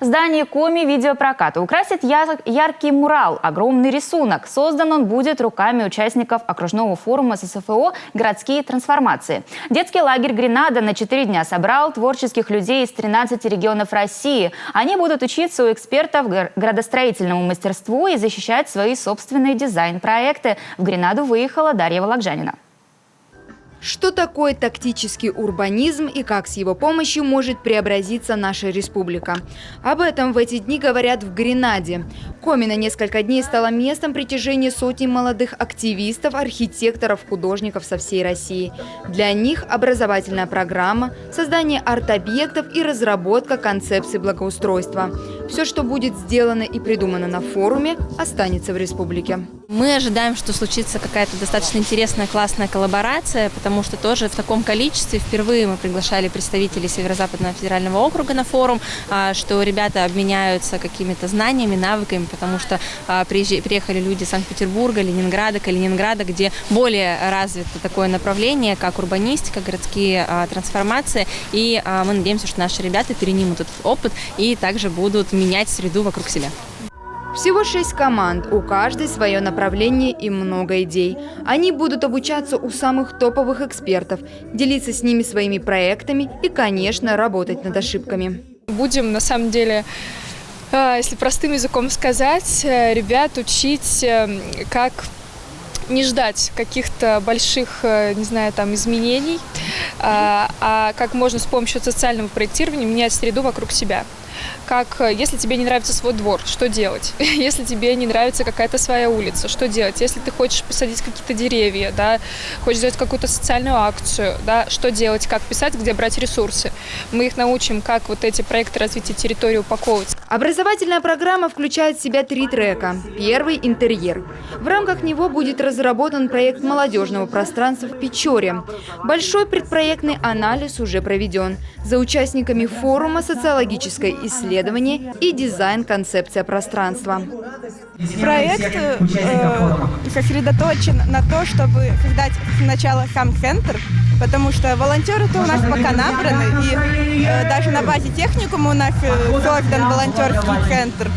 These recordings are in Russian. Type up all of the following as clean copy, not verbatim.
Здание Коми видеопроката украсит яркий мурал, огромный рисунок. Создан он будет руками участников окружного форума ССФО «Городские трансформации». Детский лагерь «Гренада» на 4 дня собрал творческих людей из 13 регионов России. Они будут учиться у экспертов градостроительному мастерству и защищать свои собственные дизайн-проекты. В Гренаду выехала Дарья Вологжанина. Что такое тактический урбанизм и как с его помощью может преобразиться наша республика? Об этом в эти дни говорят в Гренаде. Коми на несколько дней стала местом притяжения сотни молодых активистов, архитекторов, художников со всей России. Для них образовательная программа, создание арт-объектов и разработка концепции благоустройства. Все, что будет сделано и придумано на форуме, останется в республике. Мы ожидаем, что случится какая-то достаточно интересная, классная коллаборация, потому что тоже в таком количестве впервые мы приглашали представителей Северо-Западного федерального округа на форум, что ребята обменяются какими-то знаниями, навыками, потому что приехали люди из Санкт-Петербурга, Ленинграда, Калининграда, где более развито такое направление, как урбанистика, городские трансформации. И мы надеемся, что наши ребята перенимут этот опыт и также будут менять среду вокруг себя. Всего 6 команд, у каждой свое направление и много идей. Они будут обучаться у самых топовых экспертов, делиться с ними своими проектами и, конечно, работать над ошибками. Будем, на самом деле, если простым языком сказать, ребят учить, как не ждать каких-то больших, не знаю, там, изменений, а как можно с помощью социального проектирования менять среду вокруг себя. Как, если тебе не нравится свой двор, что делать? Если тебе не нравится какая-то своя улица, что делать? Если ты хочешь посадить какие-то деревья, да, хочешь сделать какую-то социальную акцию, да, что делать, как писать, где брать ресурсы? Мы их научим, как вот эти проекты развития территории упаковывать. Образовательная программа включает в себя 3 трека. Первый – интерьер. В рамках него будет разработан проект молодежного пространства в Печоре. Большой предпроектный анализ уже проведен. За участниками форума социологическое исследование и дизайн-концепция пространства. Проект сосредоточен на то, чтобы создать сначала сам центр, потому что волонтеры-то у нас пока набраны, и даже на базе техникума у нас создан волонтерский центр.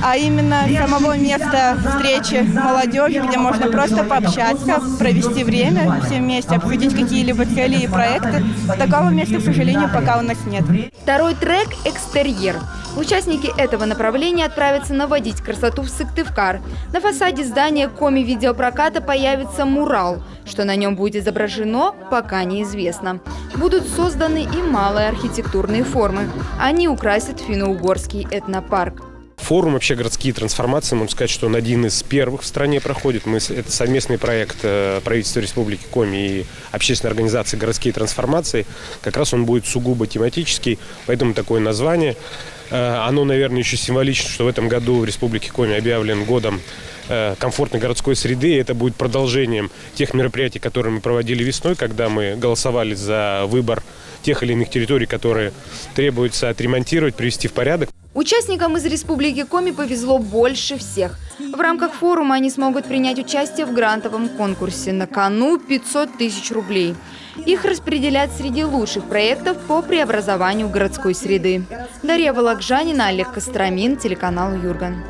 А именно самого места встречи молодежи, где можно просто пообщаться, провести время все вместе, обсудить какие-либо цели и проекты. Такого места, к сожалению, пока у нас нет. Второй трек – «Экстерьер». Участники этого направления отправятся наводить красоту в Сыктывкар. На фасаде здания Коми видеопроката появится мурал. Что на нем будет изображено, пока неизвестно. Будут созданы и малые архитектурные формы. Они украсят финно-угорский этнопарк. Форум вообще «Городские трансформации», можно сказать, что он один из первых в стране проходит. Это совместный проект правительства Республики Коми и общественной организации «Городские трансформации». Как раз он будет сугубо тематический, поэтому такое название. Оно, наверное, еще символично, что в этом году в Республике Коми объявлен годом комфортной городской среды. И это будет продолжением тех мероприятий, которые мы проводили весной, когда мы голосовали за выбор тех или иных территорий, которые требуется отремонтировать, привести в порядок. Участникам из Республики Коми повезло больше всех. В рамках форума они смогут принять участие в грантовом конкурсе. На кону 500 тысяч рублей. Их распределят среди лучших проектов по преобразованию городской среды. Дарья Вологжанина, Олег Костромин, телеканал Юрган.